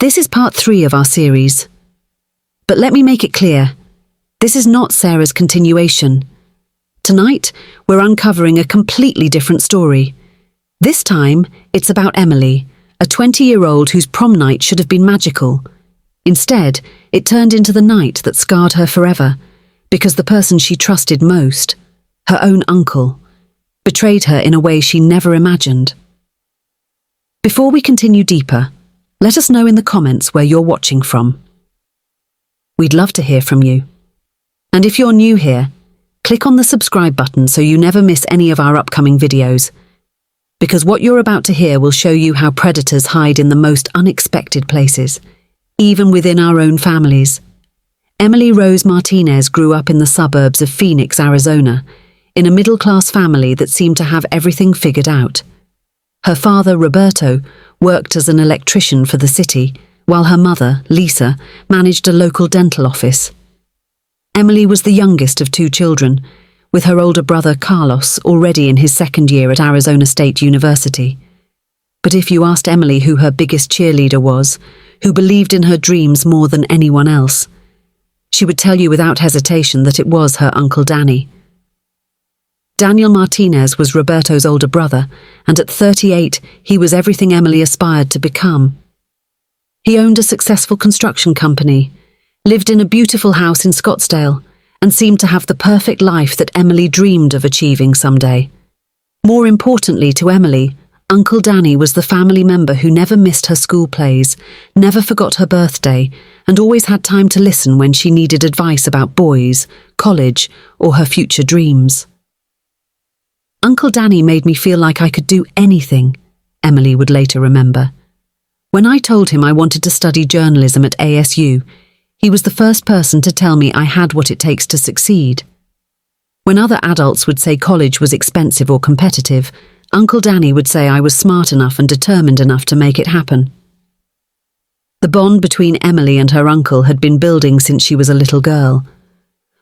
This is part 3 of our series. But let me make it clear, this is not Sarah's continuation. Tonight, we're uncovering a completely different story. This time, it's about Emily, a 20-year-old whose prom night should have been magical. Instead, it turned into the night that scarred her forever, because the person she trusted most, her own uncle, betrayed her in a way she never imagined. Before we continue deeper, let us know in the comments where you're watching from. We'd love to hear from you. And if you're new here, click on the subscribe button so you never miss any of our upcoming videos. Because what you're about to hear will show you how predators hide in the most unexpected places, even within our own families. Emily Rose Martinez grew up in the suburbs of Phoenix, Arizona, in a middle-class family that seemed to have everything figured out. Her father, Roberto, worked as an electrician for the city, while her mother, Lisa, managed a local dental office. Emily was the youngest of 2 children, with her older brother Carlos already in his 2nd year at Arizona State University. But if you asked Emily who her biggest cheerleader was, who believed in her dreams more than anyone else, she would tell you without hesitation that it was her Uncle Danny. Daniel Martinez was Roberto's older brother, and at 38, he was everything Emily aspired to become. He owned a successful construction company, lived in a beautiful house in Scottsdale, and seemed to have the perfect life that Emily dreamed of achieving someday. More importantly to Emily, Uncle Danny was the family member who never missed her school plays, never forgot her birthday, and always had time to listen when she needed advice about boys, college, or her future dreams. Uncle Danny made me feel like I could do anything, Emily would later remember. When I told him I wanted to study journalism at ASU, he was the first person to tell me I had what it takes to succeed. When other adults would say college was expensive or competitive, Uncle Danny would say I was smart enough and determined enough to make it happen. The bond between Emily and her uncle had been building since she was a little girl.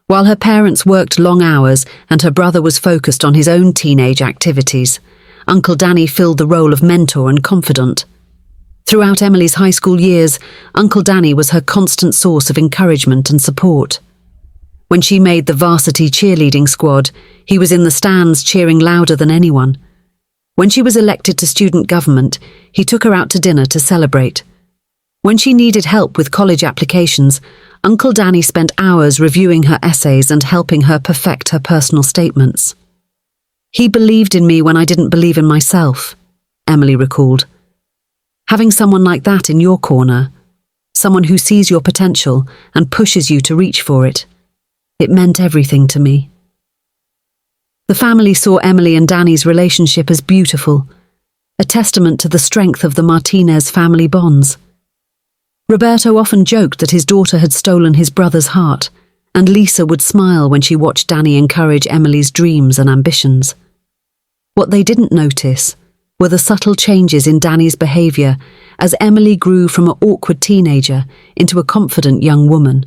While her parents worked long hours and her brother was focused on his own teenage activities, Uncle Danny filled the role of mentor and confidant. Throughout Emily's high school years, Uncle Danny was her constant source of encouragement and support. When she made the varsity cheerleading squad, he was in the stands cheering louder than anyone. When she was elected to student government, he took her out to dinner to celebrate. When she needed help with college applications, Uncle Danny spent hours reviewing her essays and helping her perfect her personal statements. He believed in me when I didn't believe in myself, Emily recalled. Having someone like that in your corner, someone who sees your potential and pushes you to reach for it, it meant everything to me. The family saw Emily and Danny's relationship as beautiful, a testament to the strength of the Martinez family bonds. Roberto often joked that his daughter had stolen his brother's heart, and Lisa would smile when she watched Danny encourage Emily's dreams and ambitions. What they didn't notice were the subtle changes in Danny's behavior as Emily grew from an awkward teenager into a confident young woman.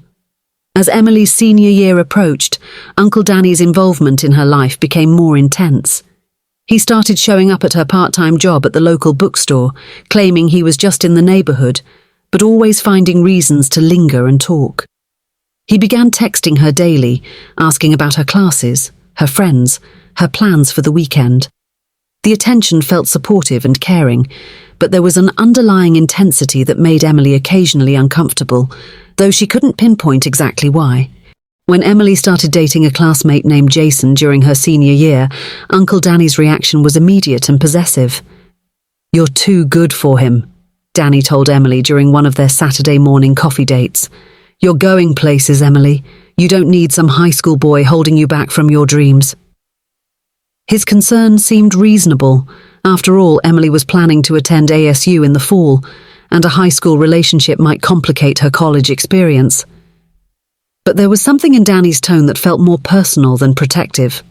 As Emily's senior year approached, Uncle Danny's involvement in her life became more intense. He started showing up at her part-time job at the local bookstore, claiming he was just in the neighborhood, but always finding reasons to linger and talk. He began texting her daily, asking about her classes, her friends, her plans for the weekend. The attention felt supportive and caring, but there was an underlying intensity that made Emily occasionally uncomfortable, though she couldn't pinpoint exactly why. When Emily started dating a classmate named Jason during her senior year, Uncle Danny's reaction was immediate and possessive. "You're too good for him," Danny told Emily during one of their Saturday morning coffee dates. "You're going places, Emily. You don't need some high school boy holding you back from your dreams." His concern seemed reasonable. After all, Emily was planning to attend ASU in the fall, and a high school relationship might complicate her college experience. But there was something in Danny's tone that felt more personal than protective.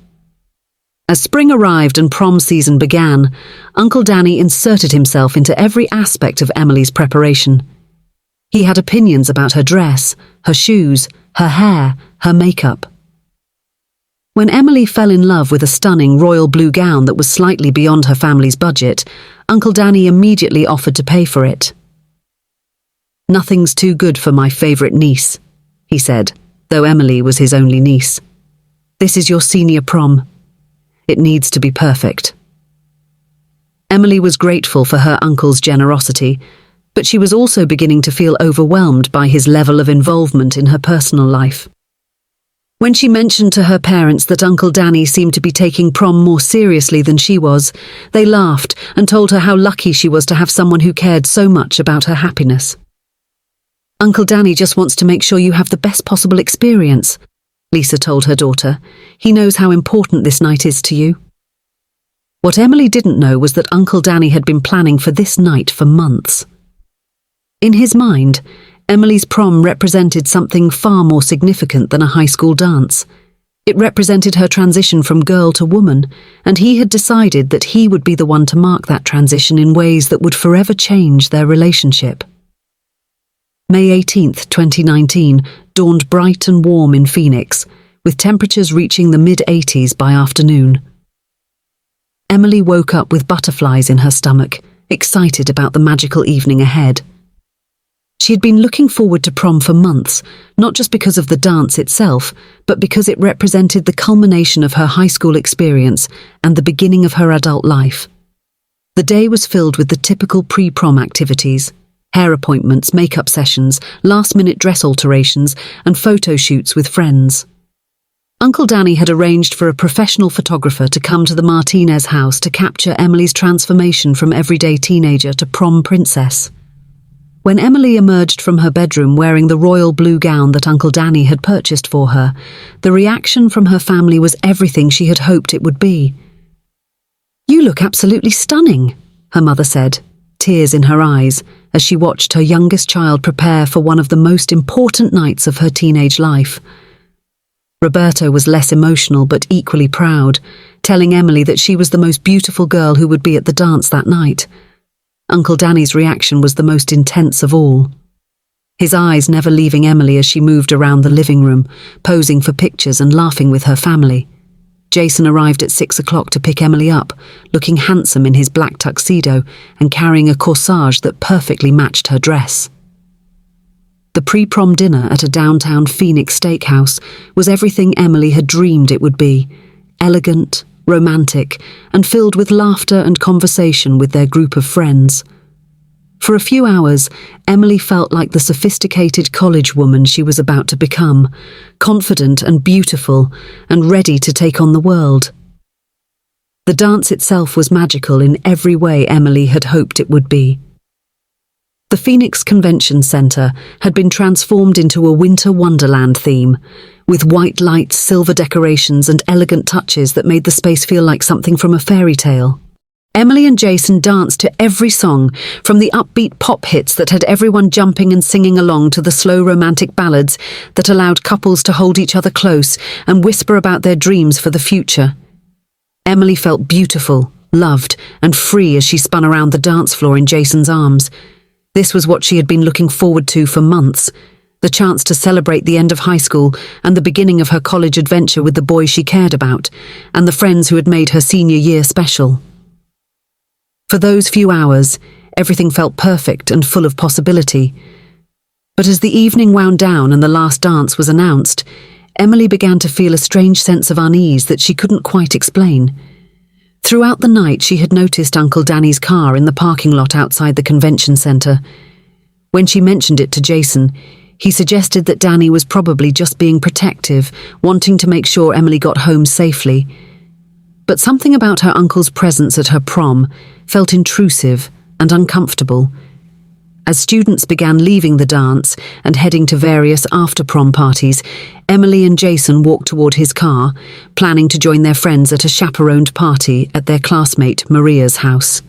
As spring arrived and prom season began, Uncle Danny inserted himself into every aspect of Emily's preparation. He had opinions about her dress, her shoes, her hair, her makeup. When Emily fell in love with a stunning royal blue gown that was slightly beyond her family's budget, Uncle Danny immediately offered to pay for it. "Nothing's too good for my favourite niece," he said, though Emily was his only niece. "This is your senior prom. It needs to be perfect." Emily was grateful for her uncle's generosity, but she was also beginning to feel overwhelmed by his level of involvement in her personal life. When she mentioned to her parents that Uncle Danny seemed to be taking prom more seriously than she was, they laughed and told her how lucky she was to have someone who cared so much about her happiness. "Uncle Danny just wants to make sure you have the best possible experience," Lisa told her daughter. "He knows how important this night is to you." What Emily didn't know was that Uncle Danny had been planning for this night for months. In his mind, Emily's prom represented something far more significant than a high school dance. It represented her transition from girl to woman, and he had decided that he would be the one to mark that transition in ways that would forever change their relationship. May 18th, 2019, dawned bright and warm in Phoenix, with temperatures reaching the mid-80s by afternoon. Emily woke up with butterflies in her stomach, excited about the magical evening ahead. She had been looking forward to prom for months, not just because of the dance itself, but because it represented the culmination of her high school experience and the beginning of her adult life. The day was filled with the typical pre-prom activities: hair appointments, makeup sessions, last-minute dress alterations, and photo shoots with friends. Uncle Danny had arranged for a professional photographer to come to the Martinez house to capture Emily's transformation from everyday teenager to prom princess. When Emily emerged from her bedroom wearing the royal blue gown that Uncle Danny had purchased for her, the reaction from her family was everything she had hoped it would be. "You look absolutely stunning," her mother said, tears in her eyes, as she watched her youngest child prepare for one of the most important nights of her teenage life. Roberto was less emotional but equally proud, telling Emily that she was the most beautiful girl who would be at the dance that night. Uncle Danny's reaction was the most intense of all, his eyes never leaving Emily as she moved around the living room, posing for pictures and laughing with her family. Jason arrived at 6 o'clock to pick Emily up, looking handsome in his black tuxedo and carrying a corsage that perfectly matched her dress. The pre-prom dinner at a downtown Phoenix steakhouse was everything Emily had dreamed it would be: elegant, romantic, and filled with laughter and conversation with their group of friends. For a few hours, Emily felt like the sophisticated college woman she was about to become, confident and beautiful, and ready to take on the world. The dance itself was magical in every way Emily had hoped it would be. The Phoenix Convention Center had been transformed into a winter wonderland theme, with white lights, silver decorations, and elegant touches that made the space feel like something from a fairy tale. Emily and Jason danced to every song, from the upbeat pop hits that had everyone jumping and singing along to the slow romantic ballads that allowed couples to hold each other close and whisper about their dreams for the future. Emily felt beautiful, loved, and free as she spun around the dance floor in Jason's arms. This was what she had been looking forward to for months: the chance to celebrate the end of high school and the beginning of her college adventure with the boy she cared about, and the friends who had made her senior year special. For those few hours, everything felt perfect and full of possibility. But as the evening wound down and the last dance was announced, Emily began to feel a strange sense of unease that she couldn't quite explain. Throughout the night, she had noticed Uncle Danny's car in the parking lot outside the convention center. When she mentioned it to Jason, he suggested that Danny was probably just being protective, wanting to make sure Emily got home safely. But something about her uncle's presence at her prom felt intrusive and uncomfortable. As students began leaving the dance and heading to various after-prom parties, Emily and Jason walked toward his car, planning to join their friends at a chaperoned party at their classmate Maria's house.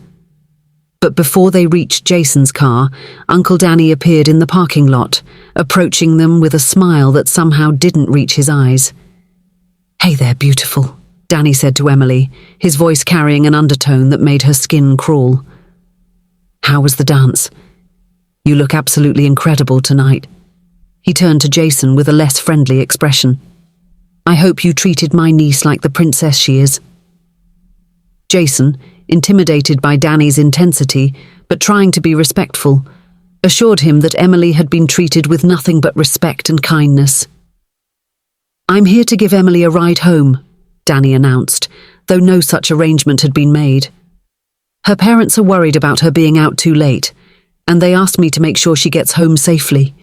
But before they reached Jason's car, Uncle Danny appeared in the parking lot, approaching them with a smile that somehow didn't reach his eyes. "Hey there, beautiful," Danny said to Emily, his voice carrying an undertone that made her skin crawl. "How was the dance? You look absolutely incredible tonight." He turned to Jason with a less friendly expression. "I hope you treated my niece like the princess she is." Jason, intimidated by Danny's intensity, but trying to be respectful, assured him that Emily had been treated with nothing but respect and kindness. "I'm here to give Emily a ride home," Danny announced, though no such arrangement had been made. "Her parents are worried about her being out too late, and they asked me to make sure she gets home safely."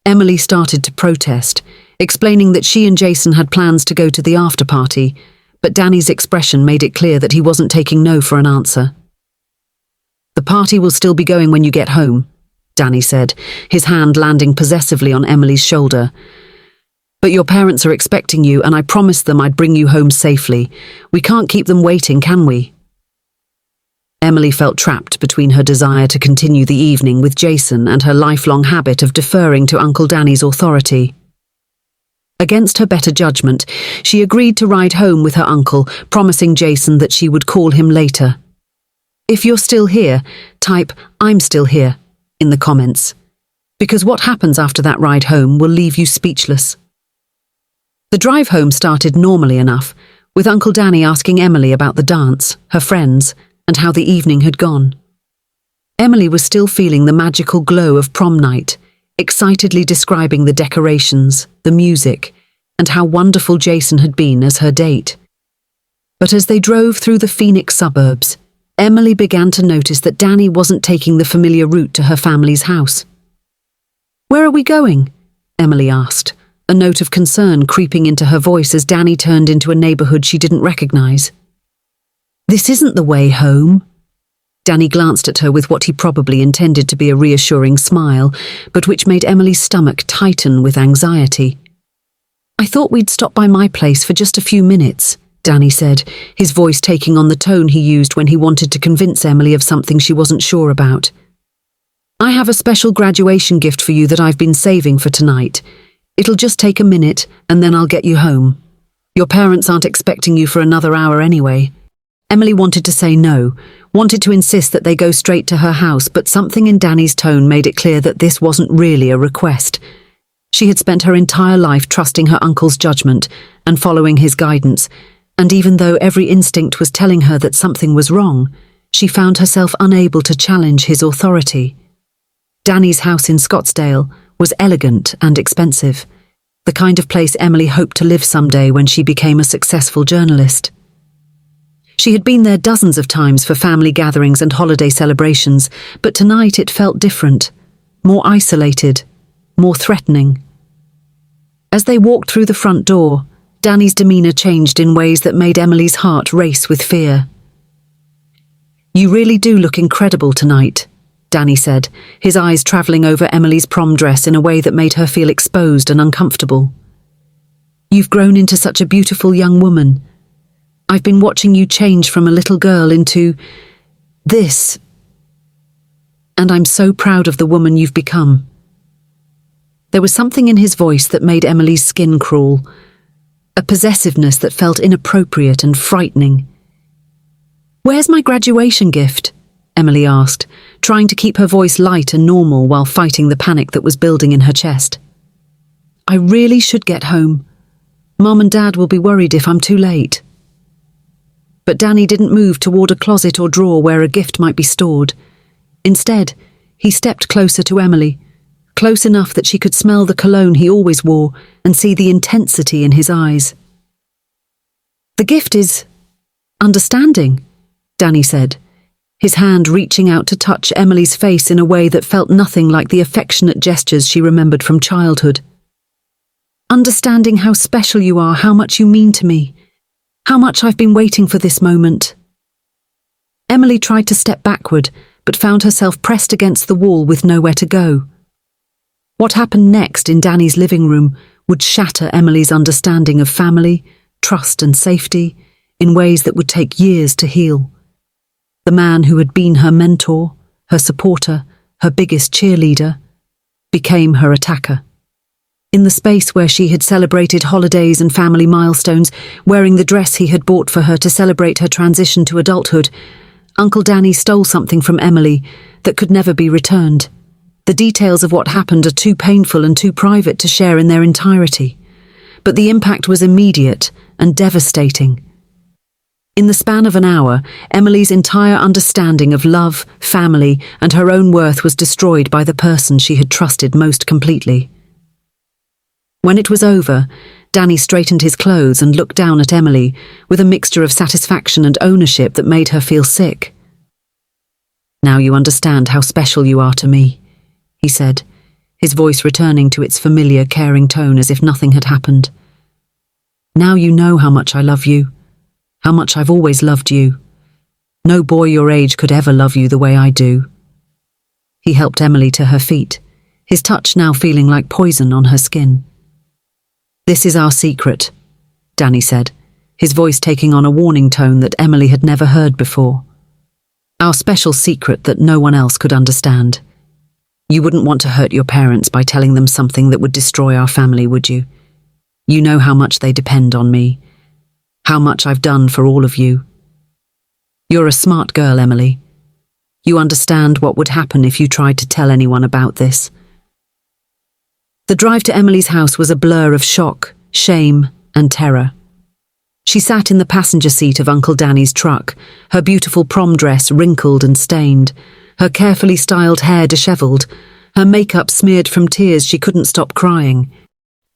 Emily started to protest, explaining that she and Jason had plans to go to the after-party, but Danny's expression made it clear that he wasn't taking no for an answer. "The party will still be going when you get home," Danny said, his hand landing possessively on Emily's shoulder. "But your parents are expecting you, and I promised them I'd bring you home safely. We can't keep them waiting, can we?" Emily felt trapped between her desire to continue the evening with Jason and her lifelong habit of deferring to Uncle Danny's authority. Against her better judgment, she agreed to ride home with her uncle, promising Jason that she would call him later. If you're still here, type "I'm still here" in the comments, because what happens after that ride home will leave you speechless. The drive home started normally enough, with Uncle Danny asking Emily about the dance, her friends, and how the evening had gone. Emily was still feeling the magical glow of prom night, excitedly describing the decorations, the music, and how wonderful Jason had been as her date. But as they drove through the Phoenix suburbs, Emily began to notice that Danny wasn't taking the familiar route to her family's house. "Where are we going?" Emily asked, a note of concern creeping into her voice as Danny turned into a neighborhood she didn't recognize. "This isn't the way home." Danny glanced at her with what he probably intended to be a reassuring smile, but which made Emily's stomach tighten with anxiety. "I thought we'd stop by my place for just a few minutes," Danny said, his voice taking on the tone he used when he wanted to convince Emily of something she wasn't sure about. "I have a special graduation gift for you that I've been saving for tonight. It'll just take a minute, and then I'll get you home. Your parents aren't expecting you for another hour anyway." Emily wanted to say no, wanted to insist that they go straight to her house, but something in Danny's tone made it clear that this wasn't really a request. She had spent her entire life trusting her uncle's judgment and following his guidance, and even though every instinct was telling her that something was wrong, she found herself unable to challenge his authority. Danny's house in Scottsdale was elegant and expensive, the kind of place Emily hoped to live someday when she became a successful journalist. She had been there dozens of times for family gatherings and holiday celebrations, but tonight it felt different, more isolated, more threatening. As they walked through the front door, Danny's demeanor changed in ways that made Emily's heart race with fear. "You really do look incredible tonight," Danny said, his eyes traveling over Emily's prom dress in a way that made her feel exposed and uncomfortable. "You've grown into such a beautiful young woman. I've been watching you change from a little girl into this, and I'm so proud of the woman you've become." There was something in his voice that made Emily's skin crawl, a possessiveness that felt inappropriate and frightening. "Where's my graduation gift?" Emily asked, trying to keep her voice light and normal while fighting the panic that was building in her chest. "I really should get home. Mom and Dad will be worried if I'm too late." But Danny didn't move toward a closet or drawer where a gift might be stored. Instead, he stepped closer to Emily, close enough that she could smell the cologne he always wore and see the intensity in his eyes. "The gift is understanding," Danny said, his hand reaching out to touch Emily's face in a way that felt nothing like the affectionate gestures she remembered from childhood. "Understanding how special you are, how much you mean to me, how much I've been waiting for this moment." Emily tried to step backward, but found herself pressed against the wall with nowhere to go. What happened next in Danny's living room would shatter Emily's understanding of family, trust and safety in ways that would take years to heal. The man who had been her mentor, her supporter, her biggest cheerleader, became her attacker. In the space where she had celebrated holidays and family milestones, wearing the dress he had bought for her to celebrate her transition to adulthood, Uncle Danny stole something from Emily that could never be returned. The details of what happened are too painful and too private to share in their entirety, but the impact was immediate and devastating. In the span of an hour, Emily's entire understanding of love, family, and her own worth was destroyed by the person she had trusted most completely. When it was over, Danny straightened his clothes and looked down at Emily with a mixture of satisfaction and ownership that made her feel sick. "Now you understand how special you are to me," he said, his voice returning to its familiar, caring tone as if nothing had happened. "Now you know how much I love you, how much I've always loved you. No boy your age could ever love you the way I do." He helped Emily to her feet, his touch now feeling like poison on her skin. "This is our secret," Danny said, his voice taking on a warning tone that Emily had never heard before. "Our special secret that no one else could understand. You wouldn't want to hurt your parents by telling them something that would destroy our family, would you? You know how much they depend on me, how much I've done for all of you. You're a smart girl, Emily. You understand what would happen if you tried to tell anyone about this." The drive to Emily's house was a blur of shock, shame, and terror. She sat in the passenger seat of Uncle Danny's truck, her beautiful prom dress wrinkled and stained, her carefully styled hair dishevelled, her makeup smeared from tears she couldn't stop crying.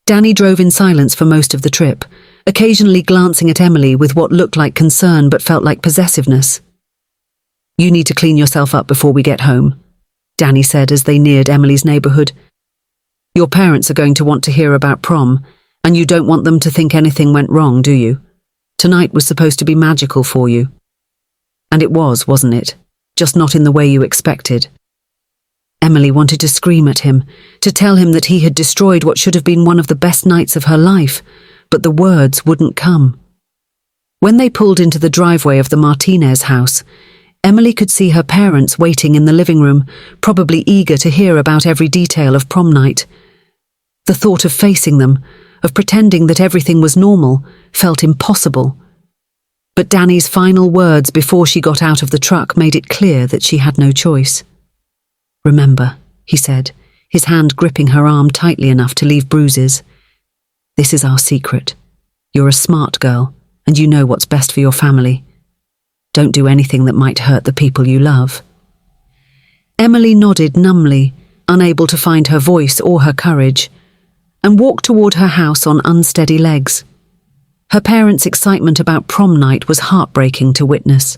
Danny drove in silence for most of the trip, occasionally glancing at Emily with what looked like concern but felt like possessiveness. "You need to clean yourself up before we get home," Danny said as they neared Emily's neighbourhood. "Your parents are going to want to hear about prom, and you don't want them to think anything went wrong, do you? Tonight was supposed to be magical for you. And it was, wasn't it? Just not in the way you expected." Emily wanted to scream at him, to tell him that he had destroyed what should have been one of the best nights of her life, but the words wouldn't come. When they pulled into the driveway of the Martinez house, Emily could see her parents waiting in the living room, probably eager to hear about every detail of prom night. The thought of facing them, of pretending that everything was normal, felt impossible. But Danny's final words before she got out of the truck made it clear that she had no choice. "Remember," he said, his hand gripping her arm tightly enough to leave bruises. "This is our secret. You're a smart girl, and you know what's best for your family. Don't do anything that might hurt the people you love." Emily nodded numbly, unable to find her voice or her courage, and walked toward her house on unsteady legs. Her parents' excitement about prom night was heartbreaking to witness.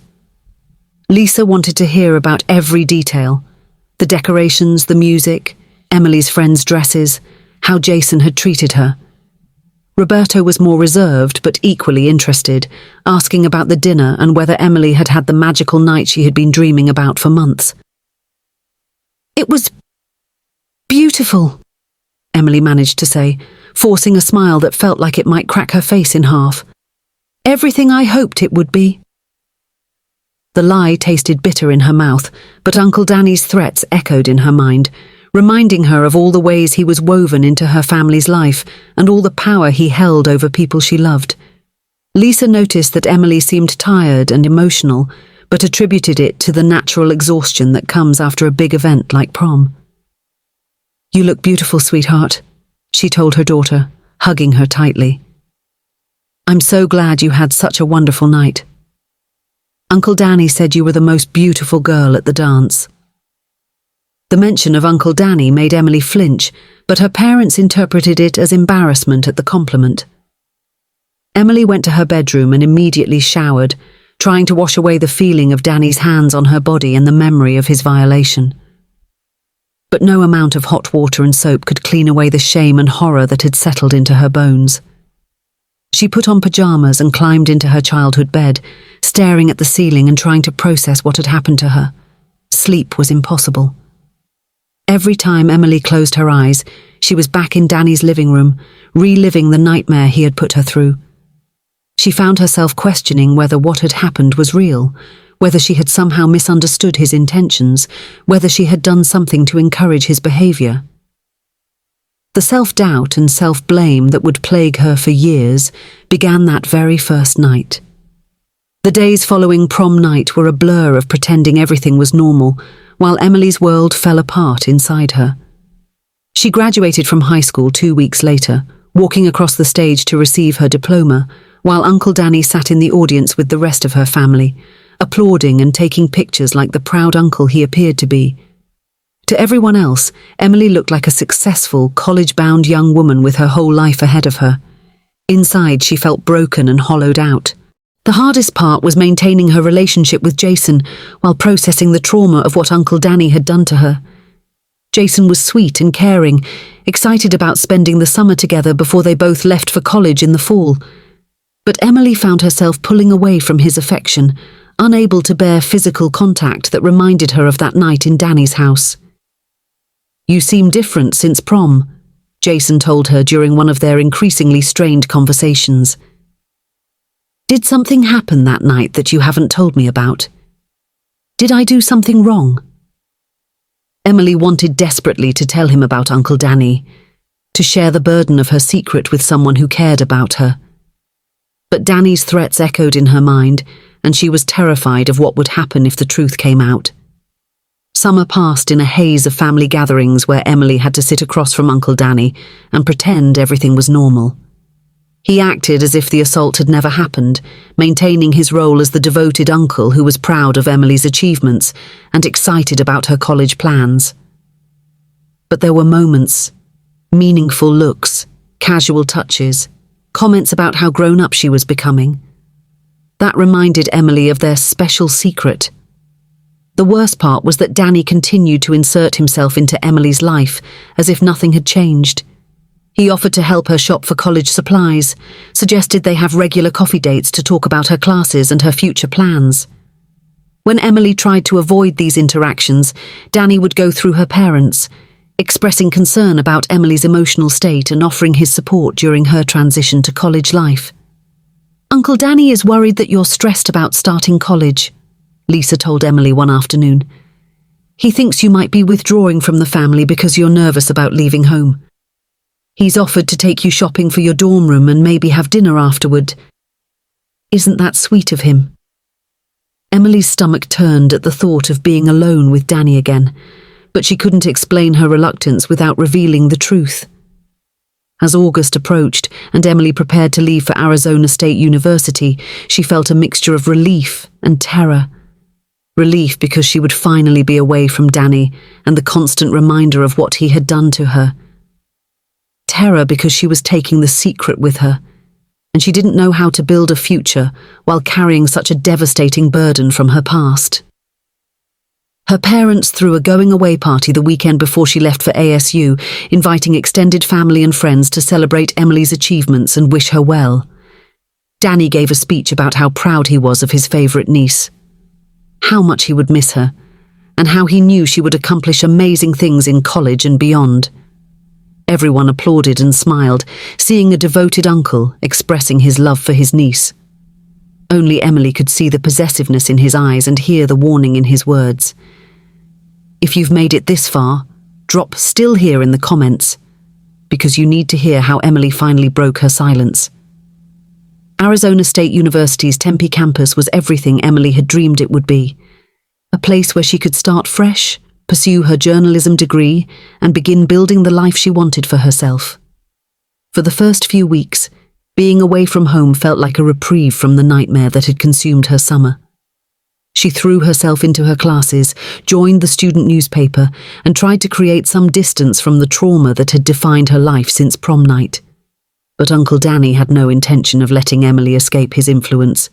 Lisa wanted to hear about every detail: the decorations, the music, Emily's friends' dresses, how Jason had treated her. Roberto was more reserved but equally interested, asking about the dinner and whether Emily had had the magical night she had been dreaming about for months. "It was beautiful," Emily managed to say, forcing a smile that felt like it might crack her face in half. "Everything I hoped it would be." The lie tasted bitter in her mouth, but Uncle Danny's threats echoed in her mind, reminding her of all the ways he was woven into her family's life and all the power he held over people she loved. Lisa noticed that Emily seemed tired and emotional, but attributed it to the natural exhaustion that comes after a big event like prom. "You look beautiful, sweetheart," she told her daughter, hugging her tightly. "I'm so glad you had such a wonderful night. Uncle Danny said you were the most beautiful girl at the dance." The mention of Uncle Danny made Emily flinch, but her parents interpreted it as embarrassment at the compliment. Emily went to her bedroom and immediately showered, trying to wash away the feeling of Danny's hands on her body and the memory of his violation. But no amount of hot water and soap could clean away the shame and horror that had settled into her bones. She put on pajamas and climbed into her childhood bed, staring at the ceiling and trying to process what had happened to her. Sleep was impossible. Every time Emily closed her eyes, she was back in Danny's living room, reliving the nightmare he had put her through. She found herself questioning whether what had happened was real, whether she had somehow misunderstood his intentions, whether she had done something to encourage his behaviour. The self-doubt and self-blame that would plague her for years began that very first night. The days following prom night were a blur of pretending everything was normal, while Emily's world fell apart inside her. She graduated from high school 2 weeks later, walking across the stage to receive her diploma, while Uncle Danny sat in the audience with the rest of her family, applauding and taking pictures like the proud uncle he appeared to be. To everyone else, Emily looked like a successful, college-bound young woman with her whole life ahead of her. Inside, she felt broken and hollowed out. The hardest part was maintaining her relationship with Jason while processing the trauma of what Uncle Danny had done to her. Jason was sweet and caring, excited about spending the summer together before they both left for college in the fall. But Emily found herself pulling away from his affection, unable to bear physical contact that reminded her of that night in Danny's house. "You seem different since prom," Jason told her during one of their increasingly strained conversations. "Did something happen that night that you haven't told me about? Did I do something wrong?" Emily wanted desperately to tell him about Uncle Danny, to share the burden of her secret with someone who cared about her. But Danny's threats echoed in her mind, and she was terrified of what would happen if the truth came out. Summer passed in a haze of family gatherings where Emily had to sit across from Uncle Danny and pretend everything was normal. He acted as if the assault had never happened, maintaining his role as the devoted uncle who was proud of Emily's achievements and excited about her college plans. But there were moments, meaningful looks, casual touches, comments about how grown-up she was becoming. That reminded Emily of their special secret. The worst part was that Danny continued to insert himself into Emily's life as if nothing had changed. He offered to help her shop for college supplies, suggested they have regular coffee dates to talk about her classes and her future plans. When Emily tried to avoid these interactions, Danny would go through her parents, expressing concern about Emily's emotional state and offering his support during her transition to college life. "Uncle Danny is worried that you're stressed about starting college," Lisa told Emily one afternoon. "He thinks you might be withdrawing from the family because you're nervous about leaving home. He's offered to take you shopping for your dorm room and maybe have dinner afterward. Isn't that sweet of him?" Emily's stomach turned at the thought of being alone with Danny again, but she couldn't explain her reluctance without revealing the truth. As August approached and Emily prepared to leave for Arizona State University, she felt a mixture of relief and terror. Relief because she would finally be away from Danny and the constant reminder of what he had done to her. Terror because she was taking the secret with her, and she didn't know how to build a future while carrying such a devastating burden from her past. Her parents threw a going-away party the weekend before she left for ASU, inviting extended family and friends to celebrate Emily's achievements and wish her well. Danny gave a speech about how proud he was of his favourite niece, how much he would miss her, and how he knew she would accomplish amazing things in college and beyond. Everyone applauded and smiled, seeing a devoted uncle expressing his love for his niece. Only Emily could see the possessiveness in his eyes and hear the warning in his words. If you've made it this far, drop "still here" in the comments, because you need to hear how Emily finally broke her silence. Arizona State University's Tempe campus was everything Emily had dreamed it would be. A place where she could start fresh, pursue her journalism degree, and begin building the life she wanted for herself. For the first few weeks, being away from home felt like a reprieve from the nightmare that had consumed her summer. She threw herself into her classes, joined the student newspaper, and tried to create some distance from the trauma that had defined her life since prom night. But Uncle Danny had no intention of letting Emily escape his influence.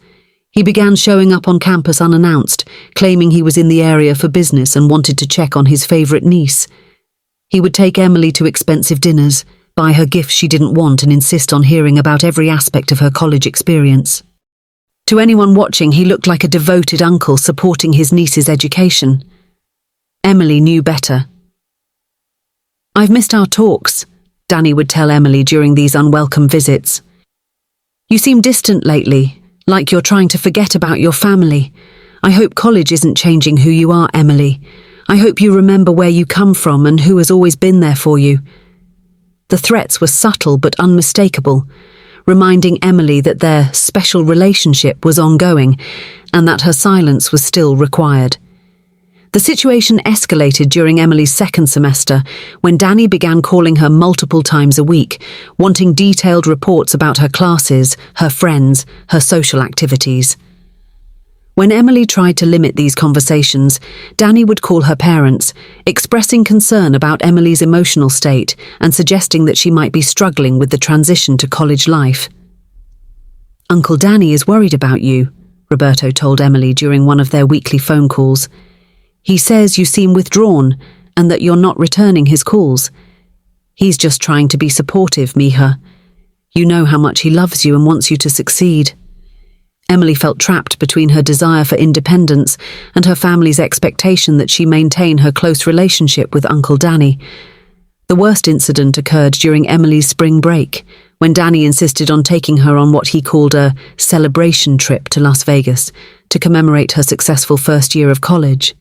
He began showing up on campus unannounced, claiming he was in the area for business and wanted to check on his favourite niece. He would take Emily to expensive dinners, buy her gifts she didn't want, and insist on hearing about every aspect of her college experience. To anyone watching, he looked like a devoted uncle supporting his niece's education. Emily knew better. "I've missed our talks," Danny would tell Emily during these unwelcome visits. "You seem distant lately, like you're trying to forget about your family. I hope college isn't changing who you are, Emily. I hope you remember where you come from and who has always been there for you." The threats were subtle but unmistakable, reminding Emily that their special relationship was ongoing and that her silence was still required. The situation escalated during Emily's second semester when Danny began calling her multiple times a week, wanting detailed reports about her classes, her friends, her social activities. When Emily tried to limit these conversations, Danny would call her parents, expressing concern about Emily's emotional state and suggesting that she might be struggling with the transition to college life. "Uncle Danny is worried about you," Roberto told Emily during one of their weekly phone calls. "He says you seem withdrawn and that you're not returning his calls. He's just trying to be supportive, Mija. You know how much he loves you and wants you to succeed." Emily felt trapped between her desire for independence and her family's expectation that she maintain her close relationship with Uncle Danny. The worst incident occurred during Emily's spring break, when Danny insisted on taking her on what he called a celebration trip to Las Vegas to commemorate her successful first year of college.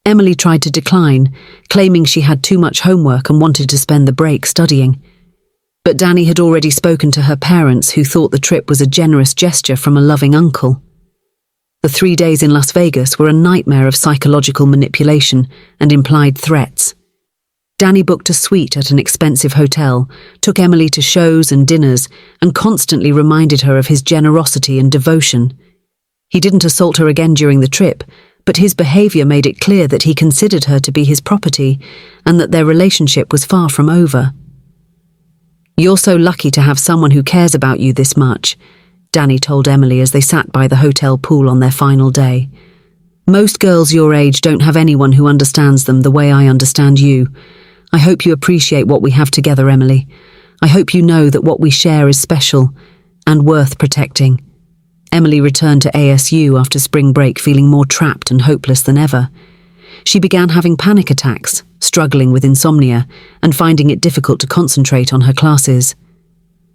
Emily tried to decline, claiming she had too much homework and wanted to spend the break studying. But Danny had already spoken to her parents, who thought the trip was a generous gesture from a loving uncle. The 3 days in Las Vegas were a nightmare of psychological manipulation and implied threats. Danny booked a suite at an expensive hotel, took Emily to shows and dinners, and constantly reminded her of his generosity and devotion. He didn't assault her again during the trip, but his behavior made it clear that he considered her to be his property and that their relationship was far from over. "You're so lucky to have someone who cares about you this much," Danny told Emily as they sat by the hotel pool on their final day. "Most girls your age don't have anyone who understands them the way I understand you. I hope you appreciate what we have together, Emily. I hope you know that what we share is special and worth protecting." Emily returned to ASU after spring break feeling more trapped and hopeless than ever. She began having panic attacks, struggling with insomnia, and finding it difficult to concentrate on her classes.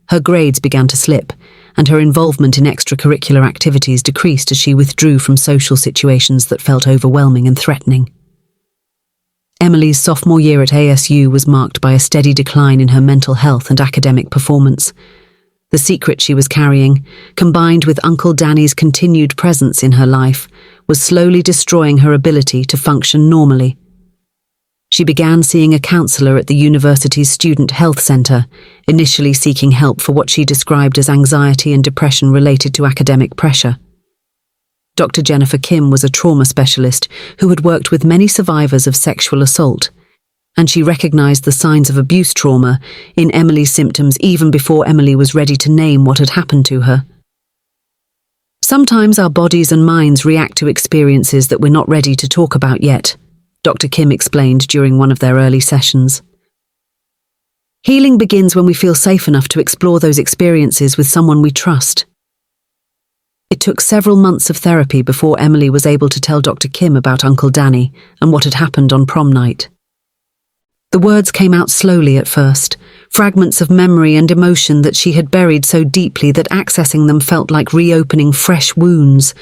Her grades began to slip, and her involvement in extracurricular activities decreased as she withdrew from social situations that felt overwhelming and threatening. Emily's sophomore year at ASU was marked by a steady decline in her mental health and academic performance. The secret she was carrying, combined with Uncle Danny's continued presence in her life, was slowly destroying her ability to function normally. She began seeing a counselor at the university's Student Health Center, initially seeking help for what she described as anxiety and depression related to academic pressure. Dr. Jennifer Kim was a trauma specialist who had worked with many survivors of sexual assault, and she recognized the signs of abuse trauma in Emily's symptoms even before Emily was ready to name what had happened to her. "Sometimes our bodies and minds react to experiences that we're not ready to talk about yet," Dr. Kim explained during one of their early sessions. "Healing begins when we feel safe enough to explore those experiences with someone we trust." It took several months of therapy before Emily was able to tell Dr. Kim about Uncle Danny and what had happened on prom night. The words came out slowly at first, fragments of memory and emotion that she had buried so deeply that accessing them felt like reopening fresh wounds.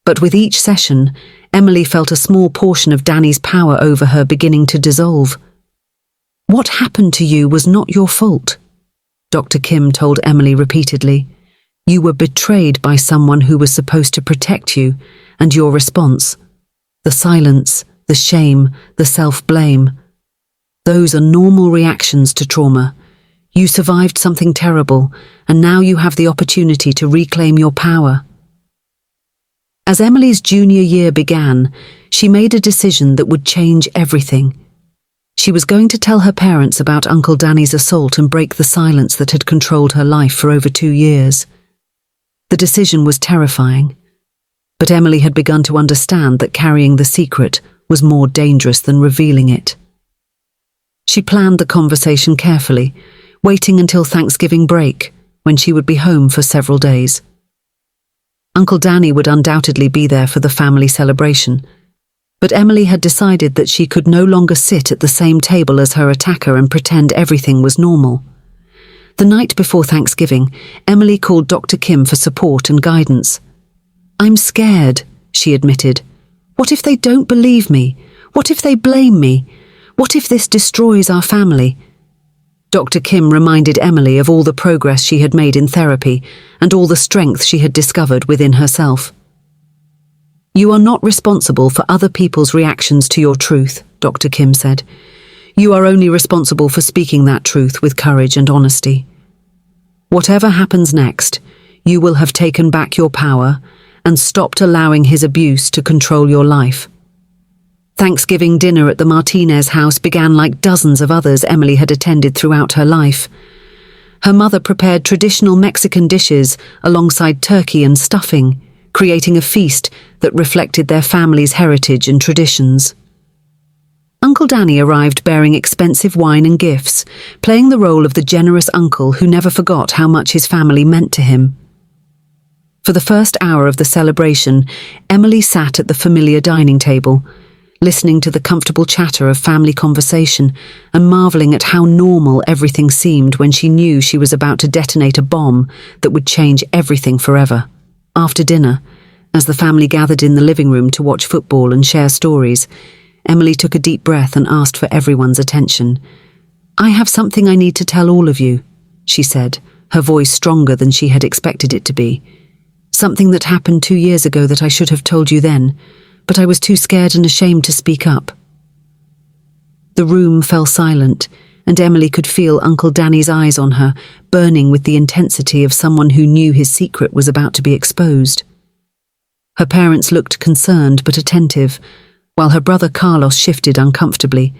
But with each session, Emily felt a small portion of Danny's power over her beginning to dissolve. "What happened to you was not your fault," Dr. Kim told Emily repeatedly. "You were betrayed by someone who was supposed to protect you, and your response, the silence, the shame, the self-blame, those are normal reactions to trauma. You survived something terrible, and now you have the opportunity to reclaim your power." As Emily's junior year began, she made a decision that would change everything. She was going to tell her parents about Uncle Danny's assault and break the silence that had controlled her life for over 2 years. The decision was terrifying, but Emily had begun to understand that carrying the secret was more dangerous than revealing it. She planned the conversation carefully, waiting until Thanksgiving break, when she would be home for several days. Uncle Danny would undoubtedly be there for the family celebration, but Emily had decided that she could no longer sit at the same table as her attacker and pretend everything was normal. The night before Thanksgiving, Emily called Dr. Kim for support and guidance. "I'm scared," she admitted. "What if they don't believe me? What if they blame me? What if this destroys our family?" Dr. Kim reminded Emily of all the progress she had made in therapy and all the strength she had discovered within herself. "You are not responsible for other people's reactions to your truth," Dr. Kim said. "You are only responsible for speaking that truth with courage and honesty. Whatever happens next, you will have taken back your power and stopped allowing his abuse to control your life." Thanksgiving dinner at the Martinez house began like dozens of others Emily had attended throughout her life. Her mother prepared traditional Mexican dishes alongside turkey and stuffing, creating a feast that reflected their family's heritage and traditions. Uncle Danny arrived bearing expensive wine and gifts, playing the role of the generous uncle who never forgot how much his family meant to him. For the first hour of the celebration, Emily sat at the familiar dining table, listening to the comfortable chatter of family conversation and marveling at how normal everything seemed when she knew she was about to detonate a bomb that would change everything forever. After dinner, as the family gathered in the living room to watch football and share stories, Emily took a deep breath and asked for everyone's attention. "I have something I need to tell all of you," she said, her voice stronger than she had expected it to be. "Something that happened 2 years ago that I should have told you then, but I was too scared and ashamed to speak up." The room fell silent, and Emily could feel Uncle Danny's eyes on her, burning with the intensity of someone who knew his secret was about to be exposed. Her parents looked concerned but attentive, while her brother Carlos shifted uncomfortably,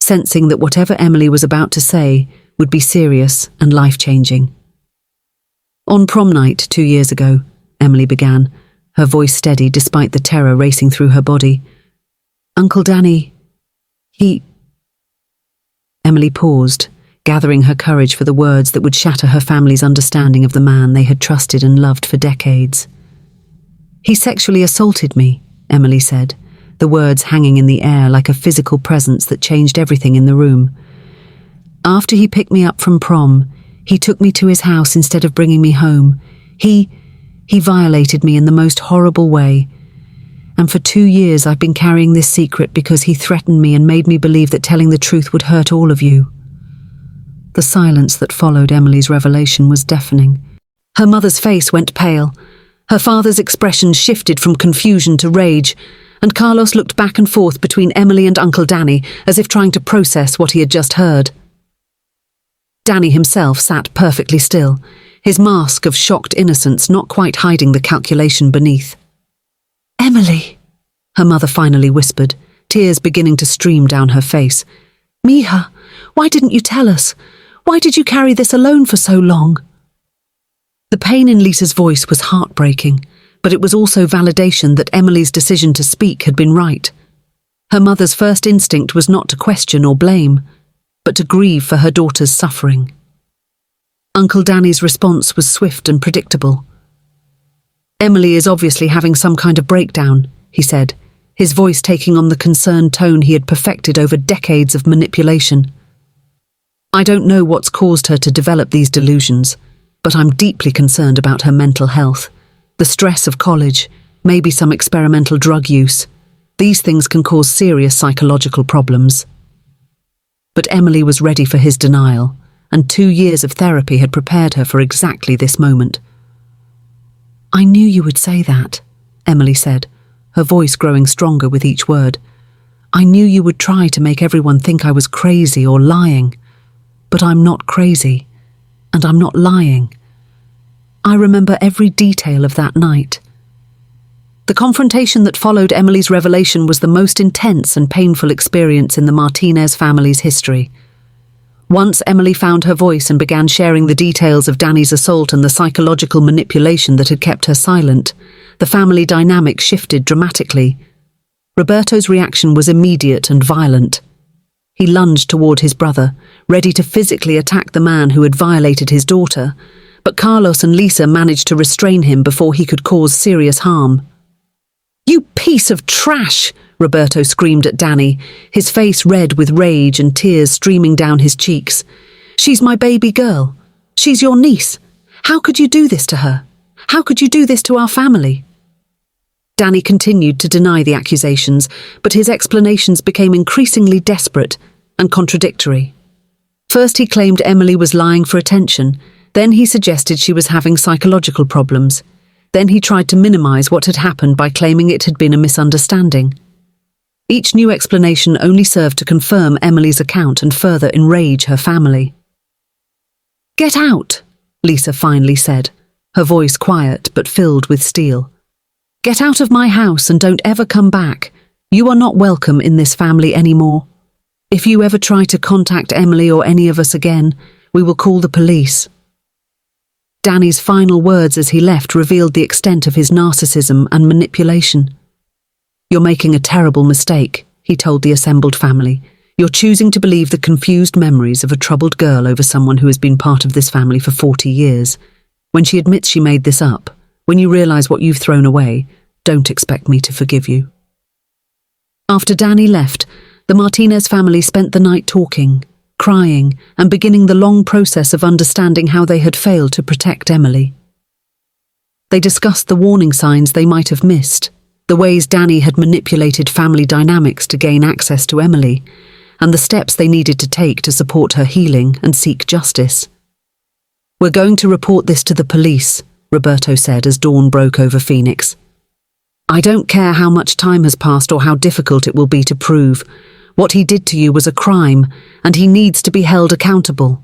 sensing that whatever Emily was about to say would be serious and life-changing. "On prom night 2 years ago," Emily began, her voice steady despite the terror racing through her body. "Uncle Danny, he—" Emily paused, gathering her courage for the words that would shatter her family's understanding of the man they had trusted and loved for decades. "He sexually assaulted me," Emily said, the words hanging in the air like a physical presence that changed everything in the room. "After he picked me up from prom, he took me to his house instead of bringing me home. He violated me in the most horrible way. And for 2 years I've been carrying this secret because he threatened me and made me believe that telling the truth would hurt all of you." The silence that followed Emily's revelation was deafening. Her mother's face went pale. Her father's expression shifted from confusion to rage, and Carlos looked back and forth between Emily and Uncle Danny as if trying to process what he had just heard. Danny himself sat perfectly still, his mask of shocked innocence not quite hiding the calculation beneath. "Emily," her mother finally whispered, tears beginning to stream down her face. "Mija, why didn't you tell us? Why did you carry this alone for so long?" The pain in Lisa's voice was heartbreaking, but it was also validation that Emily's decision to speak had been right. Her mother's first instinct was not to question or blame, but to grieve for her daughter's suffering. Uncle Danny's response was swift and predictable. "Emily is obviously having some kind of breakdown," he said, his voice taking on the concerned tone he had perfected over decades of manipulation. "I don't know what's caused her to develop these delusions, but I'm deeply concerned about her mental health. The stress of college, maybe some experimental drug use. These things can cause serious psychological problems." But Emily was ready for his denial, and 2 years of therapy had prepared her for exactly this moment. "I knew you would say that," Emily said, her voice growing stronger with each word. "I knew you would try to make everyone think I was crazy or lying. But I'm not crazy, and I'm not lying. I remember every detail of that night." The confrontation that followed Emily's revelation was the most intense and painful experience in the Martinez family's history. Once Emily found her voice and began sharing the details of Danny's assault and the psychological manipulation that had kept her silent, the family dynamic shifted dramatically. Roberto's reaction was immediate and violent. He lunged toward his brother, ready to physically attack the man who had violated his daughter, but Carlos and Lisa managed to restrain him before he could cause serious harm. "You piece of trash!" Roberto screamed at Danny, his face red with rage and tears streaming down his cheeks. "She's my baby girl. She's your niece. How could you do this to her? How could you do this to our family?" Danny continued to deny the accusations, but his explanations became increasingly desperate and contradictory. First he claimed Emily was lying for attention, then he suggested she was having psychological problems. Then he tried to minimize what had happened by claiming it had been a misunderstanding. Each new explanation only served to confirm Emily's account and further enrage her family. "Get out," Lisa finally said, her voice quiet but filled with steel. "Get out of my house and don't ever come back. You are not welcome in this family anymore. If you ever try to contact Emily or any of us again, we will call the police." Danny's final words as he left revealed the extent of his narcissism and manipulation. "You're making a terrible mistake," he told the assembled family. "You're choosing to believe the confused memories of a troubled girl over someone who has been part of this family for 40 years. When she admits she made this up, when you realize what you've thrown away, don't expect me to forgive you." After Danny left, the Martinez family spent the night talking, crying, and beginning the long process of understanding how they had failed to protect Emily. They discussed the warning signs they might have missed, the ways Danny had manipulated family dynamics to gain access to Emily, and the steps they needed to take to support her healing and seek justice. "We're going to report this to the police," Roberto said as dawn broke over Phoenix. "I don't care how much time has passed or how difficult it will be to prove. What he did to you was a crime, and he needs to be held accountable."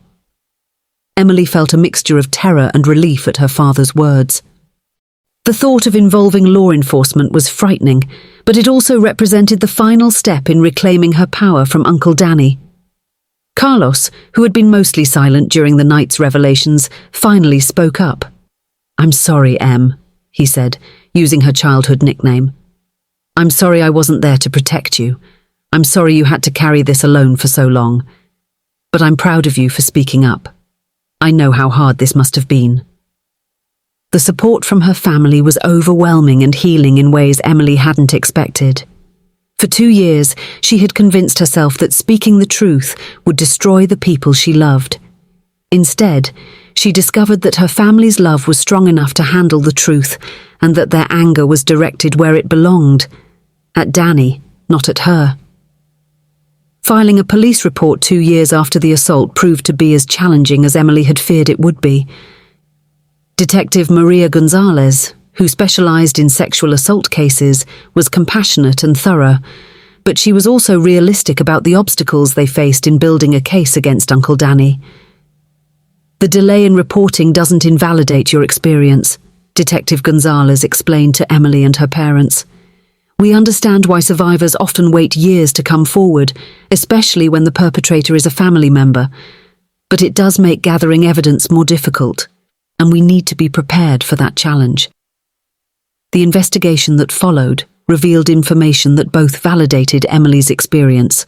Emily felt a mixture of terror and relief at her father's words. The thought of involving law enforcement was frightening, but it also represented the final step in reclaiming her power from Uncle Danny. Carlos, who had been mostly silent during the night's revelations, finally spoke up. "I'm sorry, Em," he said, using her childhood nickname. "I'm sorry I wasn't there to protect you. I'm sorry you had to carry this alone for so long. But I'm proud of you for speaking up. I know how hard this must have been." The support from her family was overwhelming and healing in ways Emily hadn't expected. For 2 years, she had convinced herself that speaking the truth would destroy the people she loved. Instead, she discovered that her family's love was strong enough to handle the truth, and that their anger was directed where it belonged, at Danny, not at her. Filing a police report 2 years after the assault proved to be as challenging as Emily had feared it would be. Detective Maria Gonzalez, who specialized in sexual assault cases, was compassionate and thorough, but she was also realistic about the obstacles they faced in building a case against Uncle Danny. "The delay in reporting doesn't invalidate your experience," Detective Gonzalez explained to Emily and her parents. "We understand why survivors often wait years to come forward, especially when the perpetrator is a family member. But it does make gathering evidence more difficult, and we need to be prepared for that challenge." The investigation that followed revealed information that both validated Emily's experience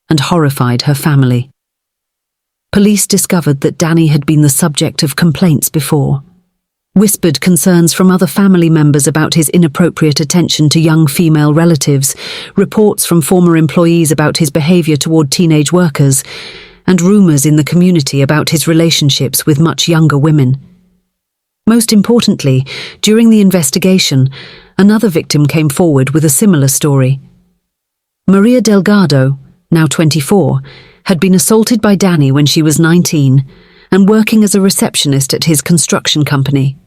and horrified her family. Police discovered that Danny had been the subject of complaints before. Whispered concerns from other family members about his inappropriate attention to young female relatives, reports from former employees about his behavior toward teenage workers, and rumors in the community about his relationships with much younger women. Most importantly, during the investigation, another victim came forward with a similar story. Maria Delgado, now 24, had been assaulted by Danny when she was 19 and working as a receptionist at his construction company.